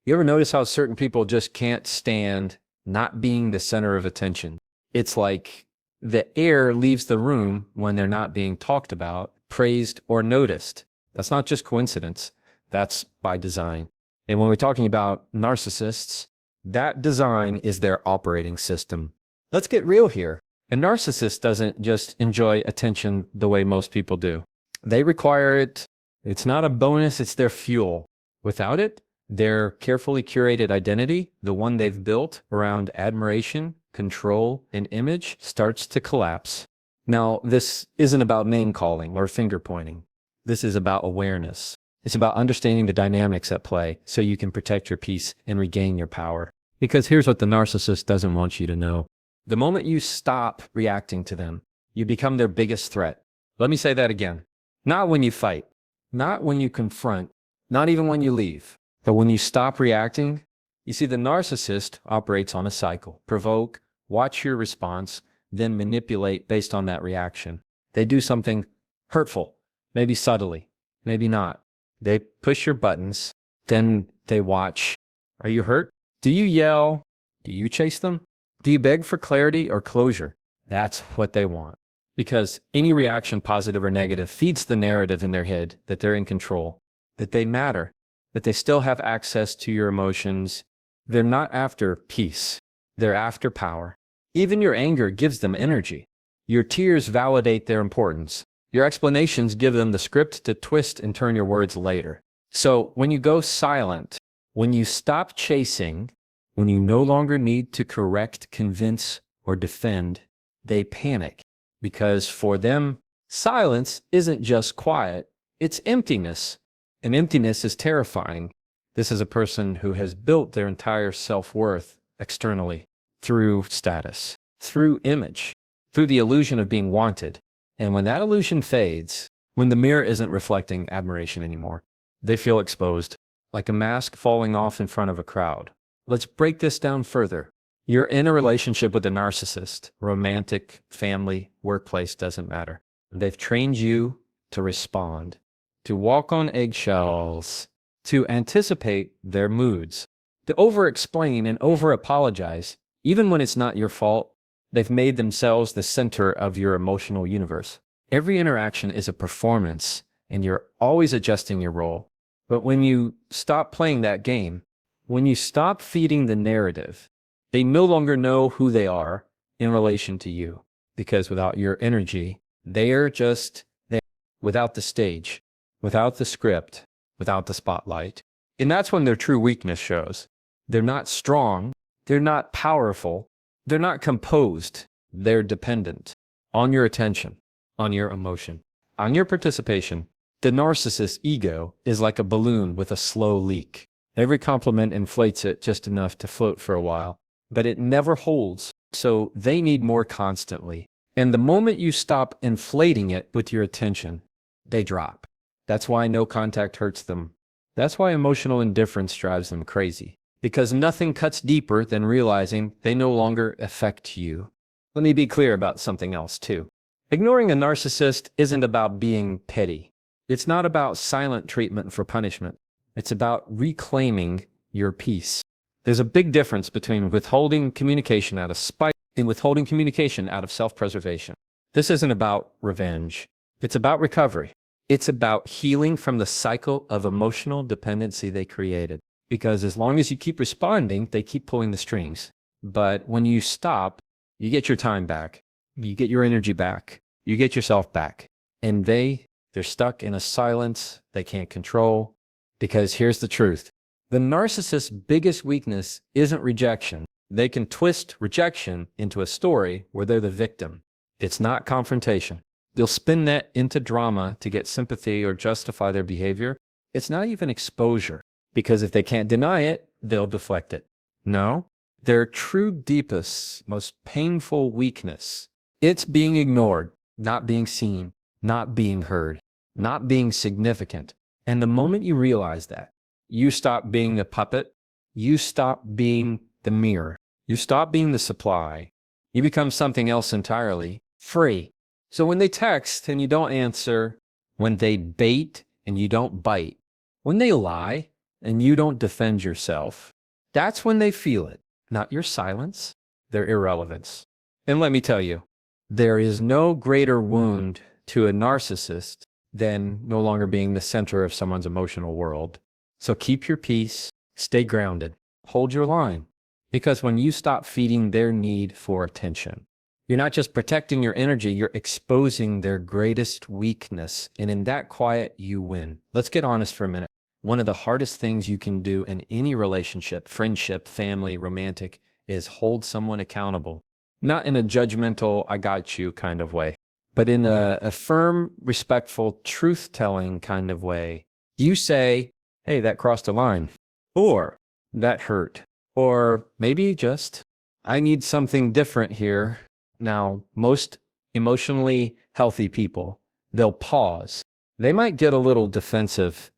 You ever notice how certain people just can't stand not being the center of attention? It's like the air leaves the room when they're not being talked about, praised, or noticed. That's not just coincidence. That's by design. And when we're talking about narcissists, that design is their operating system. Let's get real here. A narcissist doesn't just enjoy attention the way most people do. They require it. It's not a bonus, it's their fuel. Without it, their carefully curated identity, the one they've built around admiration, control, and image, starts to collapse. Now, this isn't about name calling or finger pointing. This is about awareness. It's about understanding the dynamics at play so you can protect your peace and regain your power. Because here's what the narcissist doesn't want you to know. The moment you stop reacting to them, you become their biggest threat. Let me say that again. Not when you fight, not when you confront, not even when you leave, but when you stop reacting. You see, the narcissist operates on a cycle. Provoke, watch your response, then manipulate based on that reaction. They do something hurtful, maybe subtly, maybe not. They push your buttons, then they watch. Are you hurt? Do you yell? Do you chase them? Do you beg for clarity or closure? That's what they want. Because any reaction, positive or negative, feeds the narrative in their head that they're in control, that they matter, that they still have access to your emotions. They're not after peace. They're after power. Even your anger gives them energy. Your tears validate their importance. Your explanations give them the script to twist and turn your words later. So when you go silent, when you stop chasing, when you no longer need to correct, convince, or defend, they panic. Because for them, silence isn't just quiet, it's emptiness. And emptiness is terrifying. This is a person who has built their entire self-worth externally through status, through image, through the illusion of being wanted. And when that illusion fades, when the mirror isn't reflecting admiration anymore, they feel exposed, like a mask falling off in front of a crowd. Let's break this down further. You're in a relationship with a narcissist, romantic, family, workplace, doesn't matter. They've trained you to respond, to walk on eggshells, to anticipate their moods, to over-explain and over-apologize, even when it's not your fault. They've made themselves the center of your emotional universe. Every interaction is a performance, and you're always adjusting your role. But when you stop playing that game, when you stop feeding the narrative, they no longer know who they are in relation to you. Because without your energy, they're just there, without the stage, without the script, without the spotlight. And that's when their true weakness shows. They're not strong, they're not powerful, they're not composed, they're dependent on your attention, on your emotion, on your participation. The narcissist's ego is like a balloon with a slow leak. Every compliment inflates it just enough to float for a while, but it never holds, so they need more constantly. And the moment you stop inflating it with your attention, they drop. That's why no contact hurts them. That's why emotional indifference drives them crazy. Because nothing cuts deeper than realizing they no longer affect you. Let me be clear about something else too. Ignoring a narcissist isn't about being petty. It's not about silent treatment for punishment. It's about reclaiming your peace. There's a big difference between withholding communication out of spite and withholding communication out of self-preservation. This isn't about revenge. It's about recovery. It's about healing from the cycle of emotional dependency they created. Because as long as you keep responding, they keep pulling the strings. But when you stop, you get your time back. You get your energy back. You get yourself back. And they're stuck in a silence they can't control. Because here's the truth. The narcissist's biggest weakness isn't rejection. They can twist rejection into a story where they're the victim. It's not confrontation. They'll spin that into drama to get sympathy or justify their behavior. It's not even exposure. Because if they can't deny it, they'll deflect it. No, their true deepest, most painful weakness, it's being ignored, not being seen, not being heard, not being significant. And the moment you realize that, you stop being a puppet, you stop being the mirror, you stop being the supply, you become something else entirely, free. So when they text and you don't answer, when they bait and you don't bite, when they lie and you don't defend yourself, that's when they feel it, not your silence, their irrelevance. And let me tell you, there is no greater wound to a narcissist than no longer being the center of someone's emotional world. So keep your peace, stay grounded, hold your line. Because when you stop feeding their need for attention, you're not just protecting your energy, you're exposing their greatest weakness. And in that quiet, you win. Let's get honest for a minute. One of the hardest things you can do in any relationship, friendship, family, romantic, is hold someone accountable. Not in a judgmental, I got you kind of way, but in a firm, respectful, truth-telling kind of way. You say, hey, that crossed a line, or that hurt, or maybe just, I need something different here. Now, most emotionally healthy people, they'll pause. They might get a little defensive.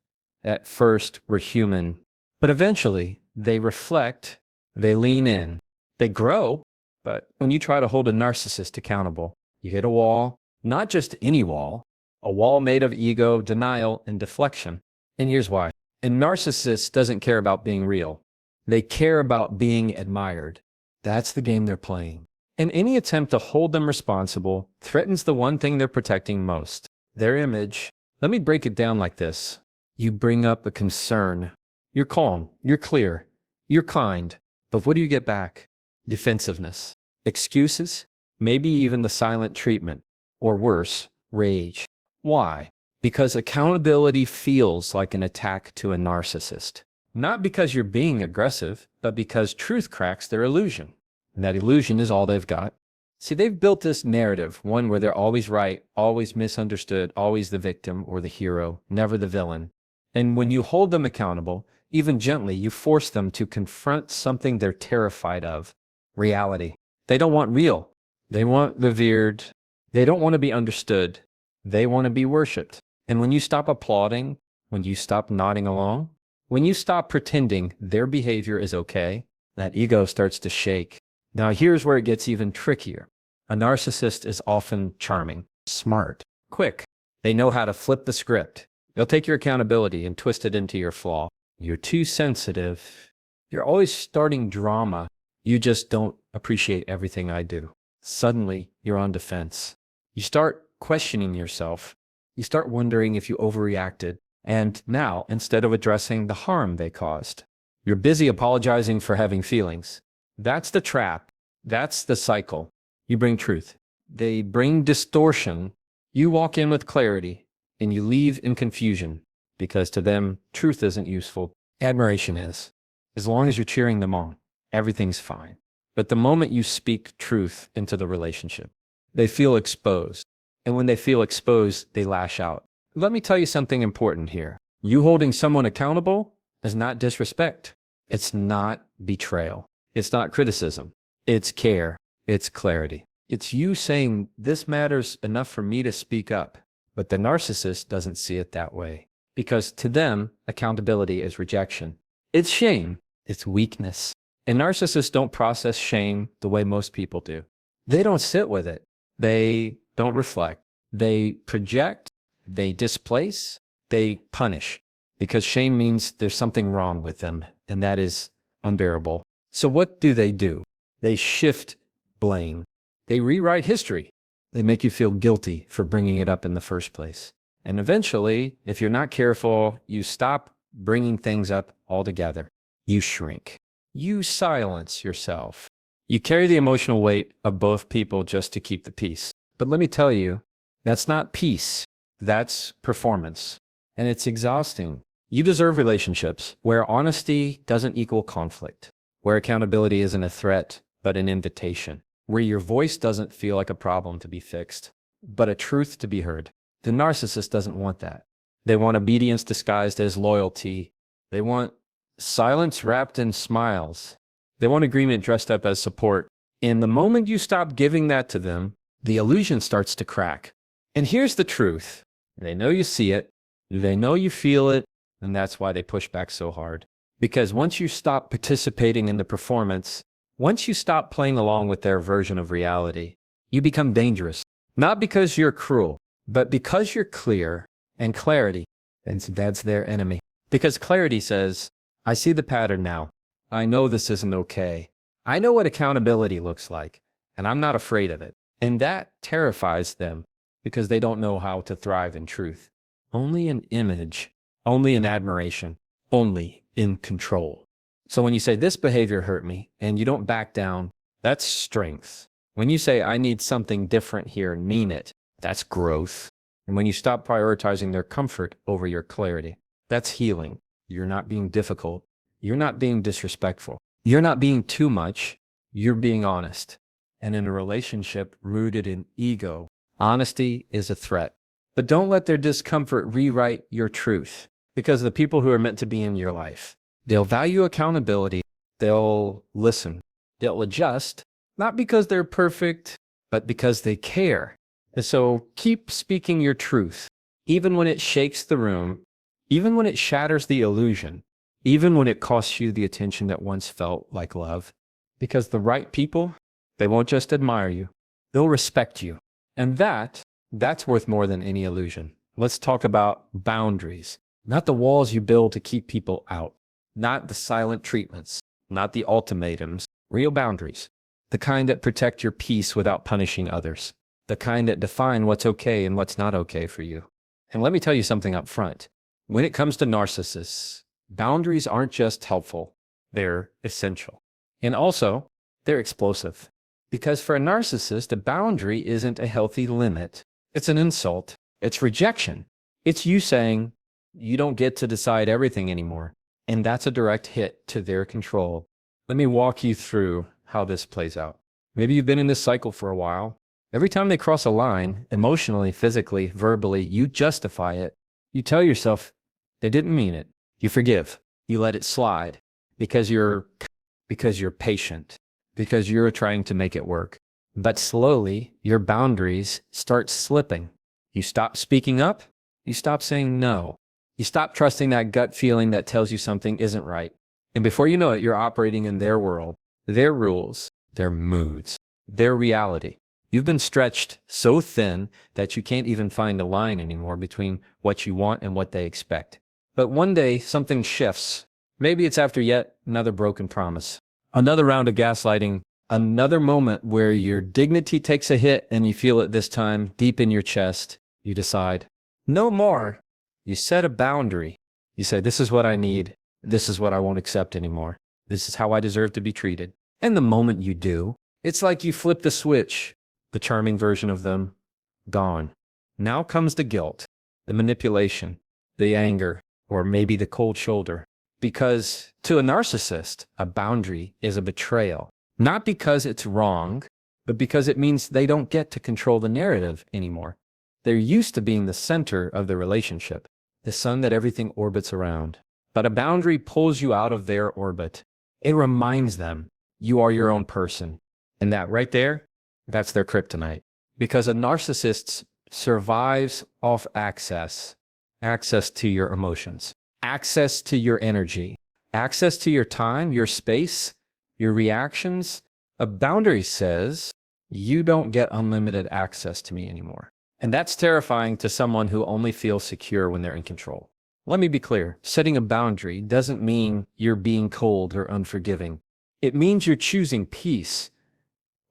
At first, we're human, but eventually they reflect, they lean in, they grow. But when you try to hold a narcissist accountable, you hit a wall, not just any wall, a wall made of ego, denial, and deflection. And here's why. A narcissist doesn't care about being real. They care about being admired. That's the game they're playing. And any attempt to hold them responsible threatens the one thing they're protecting most, their image. Let me break it down like this. You bring up a concern. You're calm, you're clear, you're kind. But what do you get back? Defensiveness, excuses, maybe even the silent treatment, or worse, rage. Why? Because accountability feels like an attack to a narcissist. Not because you're being aggressive, but because truth cracks their illusion. And that illusion is all they've got. See, they've built this narrative, one where they're always right, always misunderstood, always the victim or the hero, never the villain. And when you hold them accountable, even gently, you force them to confront something they're terrified of. Reality. They don't want real. They want revered. They don't want to be understood. They want to be worshipped. And when you stop applauding, when you stop nodding along, when you stop pretending their behavior is okay, that ego starts to shake. Now here's where it gets even trickier. A narcissist is often charming, smart, quick. They know how to flip the script. They'll take your accountability and twist it into your flaw. You're too sensitive. You're always starting drama. You just don't appreciate everything I do. Suddenly, you're on defense. You start questioning yourself. You start wondering if you overreacted. And now, instead of addressing the harm they caused, you're busy apologizing for having feelings. That's the trap. That's the cycle. You bring truth. They bring distortion. You walk in with clarity, and you leave in confusion, because to them, truth isn't useful. Admiration is. As long as you're cheering them on, everything's fine. But the moment you speak truth into the relationship, they feel exposed. And when they feel exposed, they lash out. Let me tell you something important here. You holding someone accountable is not disrespect. It's not betrayal. It's not criticism. It's care. It's clarity. It's you saying, this matters enough for me to speak up. But the narcissist doesn't see it that way. Because to them, accountability is rejection. It's shame. It's weakness. And narcissists don't process shame the way most people do. They don't sit with it. They don't reflect. They project. They displace. They punish. Because shame means there's something wrong with them, and that is unbearable. So what do? They shift blame. They rewrite history. They make you feel guilty for bringing it up in the first place. And eventually, if you're not careful, you stop bringing things up altogether. You shrink. You silence yourself. You carry the emotional weight of both people just to keep the peace. But let me tell you, that's not peace. That's performance. And it's exhausting. You deserve relationships where honesty doesn't equal conflict, where accountability isn't a threat, but an invitation, where your voice doesn't feel like a problem to be fixed, but a truth to be heard. The narcissist doesn't want that. They want obedience disguised as loyalty. They want silence wrapped in smiles. They want agreement dressed up as support. And the moment you stop giving that to them, the illusion starts to crack. And here's the truth. They know you see it. They know you feel it. And that's why they push back so hard. Because once you stop participating in the performance, once you stop playing along with their version of reality, you become dangerous. Not because you're cruel, but because you're clear, and clarity, and that's their enemy. Because clarity says, I see the pattern now. I know this isn't okay. I know what accountability looks like, and I'm not afraid of it. And that terrifies them because they don't know how to thrive in truth. Only in image, only in admiration, only in control. So when you say this behavior hurt me and you don't back down, that's strength. When you say I need something different here and mean it, that's growth. And when you stop prioritizing their comfort over your clarity, that's healing. You're not being difficult. You're not being disrespectful. You're not being too much. You're being honest. And in a relationship rooted in ego, honesty is a threat. But don't let their discomfort rewrite your truth, because the people who are meant to be in your life, they'll value accountability. They'll listen. They'll adjust, not because they're perfect, but because they care. And so keep speaking your truth, even when it shakes the room, even when it shatters the illusion, even when it costs you the attention that once felt like love. Because the right people, they won't just admire you, they'll respect you. And that's worth more than any illusion. Let's talk about boundaries, not the walls you build to keep people out, not the silent treatments, not the ultimatums, real boundaries, the kind that protect your peace without punishing others, the kind that define what's okay and what's not okay for you. And let me tell you something up front. When it comes to narcissists, boundaries aren't just helpful, they're essential. And also, they're explosive. Because for a narcissist, a boundary isn't a healthy limit. It's an insult. It's rejection. It's you saying, you don't get to decide everything anymore. And that's a direct hit to their control. Let me walk you through how this plays out. Maybe you've been in this cycle for a while. Every time they cross a line, emotionally, physically, verbally, you justify it. You tell yourself, they didn't mean it. You forgive. You let it slide because you're patient, because you're trying to make it work. But slowly, your boundaries start slipping. You stop speaking up. You stop saying no. You stop trusting that gut feeling that tells you something isn't right. And before you know it, you're operating in their world, their rules, their moods, their reality. You've been stretched so thin that you can't even find a line anymore between what you want and what they expect. But one day, something shifts. Maybe it's after yet another broken promise, another round of gaslighting, another moment where your dignity takes a hit and you feel it this time deep in your chest. You decide, no more. You set a boundary. You say, this is what I need. This is what I won't accept anymore. This is how I deserve to be treated. And the moment you do, it's like you flip the switch. The charming version of them, gone. Now comes the guilt, the manipulation, the anger, or maybe the cold shoulder. Because to a narcissist, a boundary is a betrayal. Not because it's wrong, but because it means they don't get to control the narrative anymore. They're used to being the center of the relationship, the sun that everything orbits around. But a boundary pulls you out of their orbit. It reminds them you are your own person. And that right there, that's their kryptonite. Because a narcissist survives off access to your emotions, access to your energy, access to your time, your space, your reactions. A boundary says, you don't get unlimited access to me anymore. And that's terrifying to someone who only feels secure when they're in control. Let me be clear. Setting a boundary doesn't mean you're being cold or unforgiving. It means you're choosing peace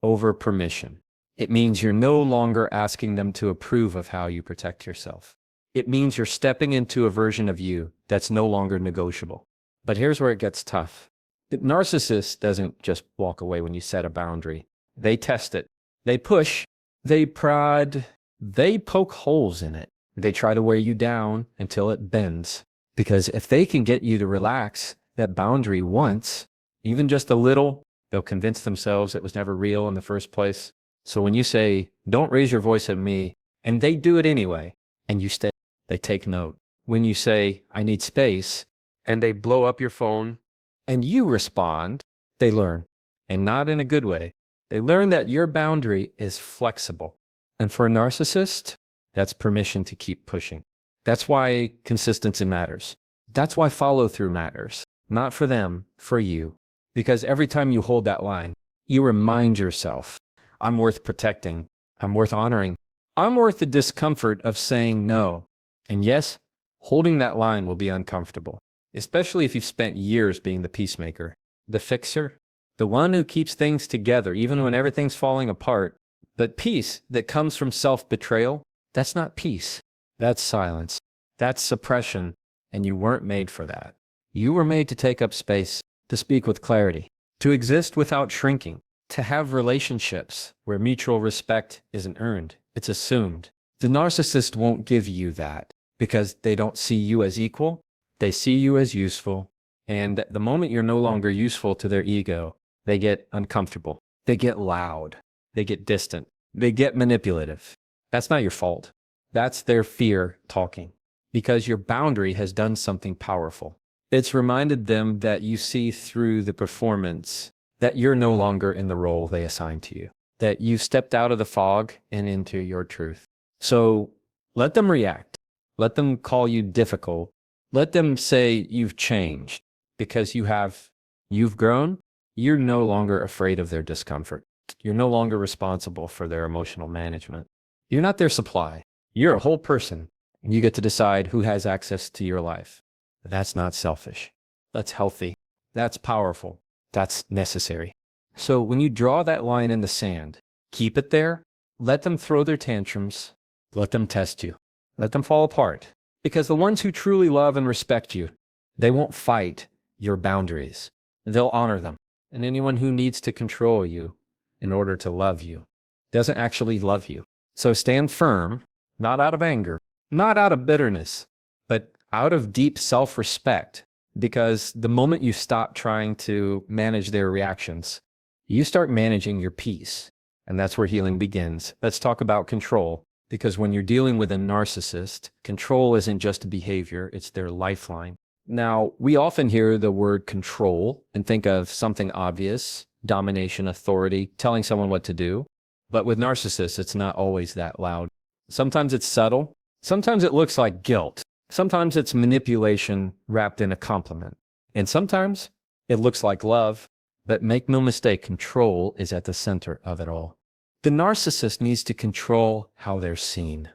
over permission. It means you're no longer asking them to approve of how you protect yourself. It means you're stepping into a version of you that's no longer negotiable. But here's where it gets tough. The narcissist doesn't just walk away when you set a boundary. They test it. They push. They prod. They poke holes in it. They try to wear you down until it bends. Because if they can get you to relax that boundary once, even just a little, they'll convince themselves it was never real in the first place. So when you say, don't raise your voice at me, and they do it anyway, and you stay, they take note. When you say, I need space, and they blow up your phone, and you respond, they learn. And not in a good way. They learn that your boundary is flexible. And for a narcissist, that's permission to keep pushing. That's why consistency matters. That's why follow-through matters. Not for them, for you. Because every time you hold that line, you remind yourself, I'm worth protecting. I'm worth honoring. I'm worth the discomfort of saying no. And yes, holding that line will be uncomfortable. especially if you've spent years being the peacemaker, the fixer, the one who keeps things together even when everything's falling apart. But peace that comes from self-betrayal, that's not peace. That's silence. That's suppression. And you weren't made for that. You were made to take up space, to speak with clarity, to exist without shrinking, to have relationships where mutual respect isn't earned, it's assumed. The narcissist won't give you that because they don't see you as equal. They see you as useful. And the moment you're no longer useful to their ego, they get uncomfortable. They get loud. They get distant. They get manipulative. That's not your fault. That's their fear talking because your boundary has done something powerful. It's reminded them that you see through the performance, that you're no longer in the role they assigned to you, that you've stepped out of the fog and into your truth. So let them react. Let them call you difficult. Let them say you've changed because you've grown. You're no longer afraid of their discomfort. You're no longer responsible for their emotional management. You're not their supply. You're a whole person. You get to decide who has access to your life. That's not selfish. That's healthy. That's powerful. That's necessary. So when you draw that line in the sand, keep it there. Let them throw their tantrums. Let them test you. Let them fall apart. Because the ones who truly love and respect you, they won't fight your boundaries. They'll honor them. And anyone who needs to control you in order to love you doesn't actually love you. So stand firm, not out of anger, not out of bitterness, but out of deep self-respect. Because the moment you stop trying to manage their reactions, you start managing your peace. And that's where healing begins. Let's talk about control. Because when you're dealing with a narcissist, control isn't just a behavior, it's their lifeline. Now, we often hear the word control and think of something obvious, domination, authority, telling someone what to do. But with narcissists, it's not always that loud. Sometimes it's subtle. Sometimes it looks like guilt. Sometimes it's manipulation wrapped in a compliment. And sometimes it looks like love. But make no mistake, control is at the center of it all. The narcissist needs to control how they're seen.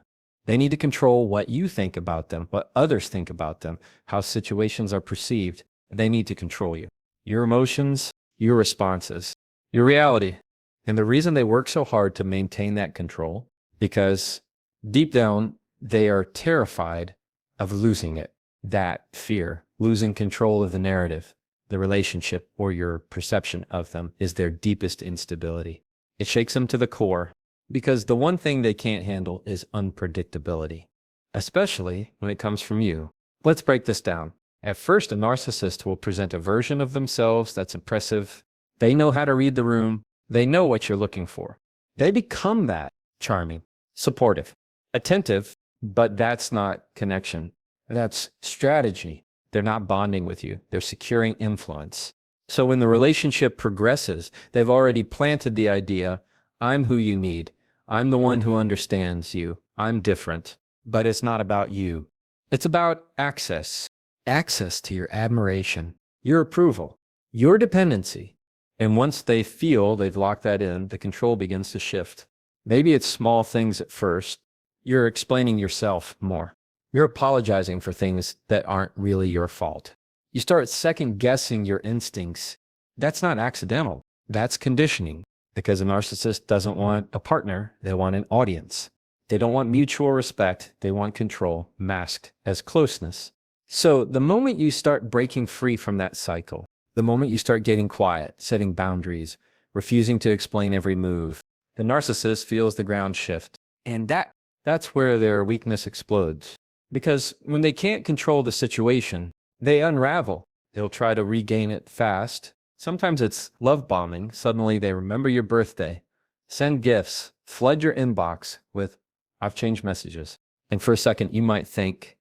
They need to control what you think about them, what others think about them, how situations are perceived. They need to control you. Your emotions, your responses, your reality. And the reason they work so hard to maintain that control, because deep down, they are terrified of losing it. That fear, losing control of the narrative, the relationship, or your perception of them is their deepest instability. It shakes them to the core because the one thing they can't handle is unpredictability, especially when it comes from you. Let's break this down. At first, a narcissist will present a version of themselves that's impressive. They know how to read the room. They know what you're looking for. They become that charming, supportive, attentive, but that's not connection. That's strategy. They're not bonding with you. They're securing influence. So when the relationship progresses, they've already planted the idea, I'm who you need. I'm the one who understands you. I'm different. But it's not about you. It's about access. Access to your admiration, your approval, your dependency. And once they feel they've locked that in, the control begins to shift. Maybe it's small things at first. You're explaining yourself more. You're apologizing for things that aren't really your fault. You start second-guessing your instincts. That's not accidental. That's conditioning. Because a narcissist doesn't want a partner. They want an audience. They don't want mutual respect. They want control, masked as closeness. So the moment you start breaking free from that cycle, the moment you start getting quiet, setting boundaries, refusing to explain every move, the narcissist feels the ground shift. And that's where their weakness explodes. Because when they can't control the situation, they unravel. They'll try to regain it fast. Sometimes it's love bombing. Suddenly they remember your birthday, send gifts, flood your inbox with, I've changed messages. And for a second, you might think,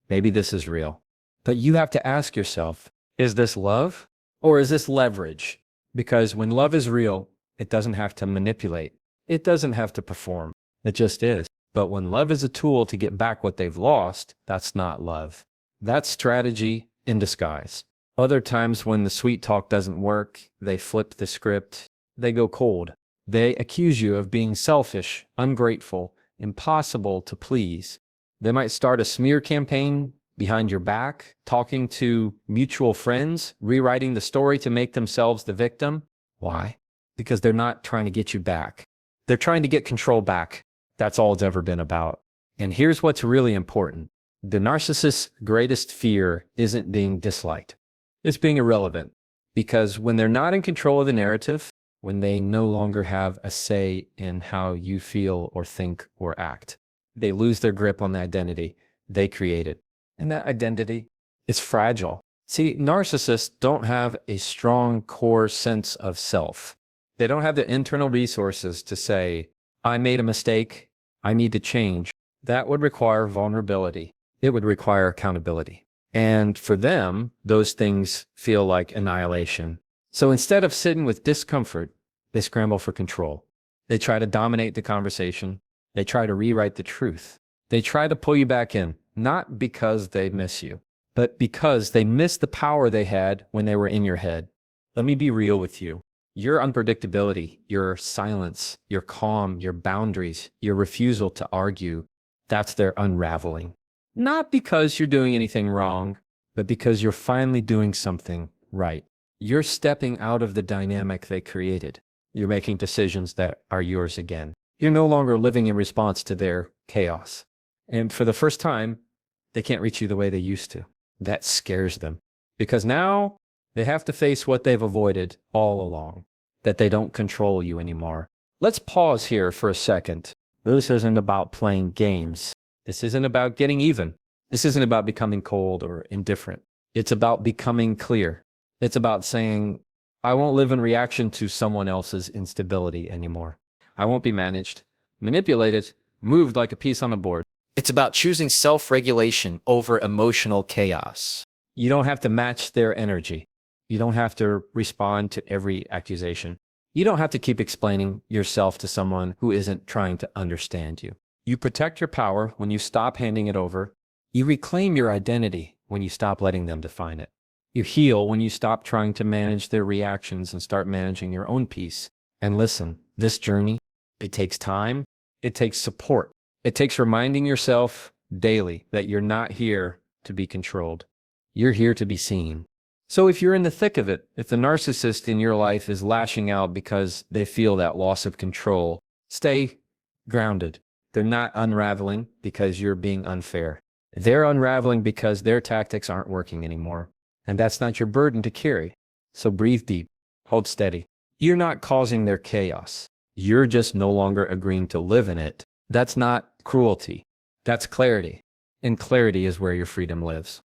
maybe this is real. But you have to ask yourself, is this love or is this leverage? Because when love is real, it doesn't have to manipulate. It doesn't have to perform. It just is. But when love is a tool to get back what they've lost, that's not love. That's strategy in disguise. Other times when the sweet talk doesn't work, they flip the script. They go cold. They accuse you of being selfish, ungrateful, impossible to please. They might start a smear campaign behind your back, talking to mutual friends, rewriting the story to make themselves the victim. Why? Because they're not trying to get you back. They're trying to get control back. That's all it's ever been about. And here's what's really important. The narcissist's greatest fear isn't being disliked. It's being irrelevant. Because when they're not in control of the narrative, when they no longer have a say in how you feel or think or act, they lose their grip on the identity they created. And that identity is fragile. See, narcissists don't have a strong core sense of self. They don't have the internal resources to say, I made a mistake, I need to change. That would require vulnerability. It would require accountability. And for them, those things feel like annihilation. So instead of sitting with discomfort, they scramble for control. They try to dominate the conversation. They try to rewrite the truth. They try to pull you back in, not because they miss you, but because they miss the power they had when they were in your head. Let me be real with you. Your unpredictability, your silence, your calm, your boundaries, your refusal to argue, that's their unraveling. Not because you're doing anything wrong, but because you're finally doing something right. You're stepping out of the dynamic they created. You're making decisions that are yours again. You're no longer living in response to their chaos. And for the first time, they can't reach you the way they used to. That scares them because now they have to face what they've avoided all along, that they don't control you anymore. Let's pause here for a second. This isn't about playing games. This isn't about getting even. This isn't about becoming cold or indifferent. It's about becoming clear. It's about saying, I won't live in reaction to someone else's instability anymore. I won't be managed, manipulated, moved like a piece on a board. It's about choosing self-regulation over emotional chaos. You don't have to match their energy. You don't have to respond to every accusation. You don't have to keep explaining yourself to someone who isn't trying to understand you. You protect your power when you stop handing it over. You reclaim your identity when you stop letting them define it. You heal when you stop trying to manage their reactions and start managing your own peace. And listen, this journey, it takes time. It takes support. It takes reminding yourself daily that you're not here to be controlled. You're here to be seen. So if you're in the thick of it, if the narcissist in your life is lashing out because they feel that loss of control, stay grounded. They're not unraveling because you're being unfair. They're unraveling because their tactics aren't working anymore. And that's not your burden to carry. So breathe deep, hold steady. You're not causing their chaos. You're just no longer agreeing to live in it. That's not cruelty. That's clarity. And clarity is where your freedom lives.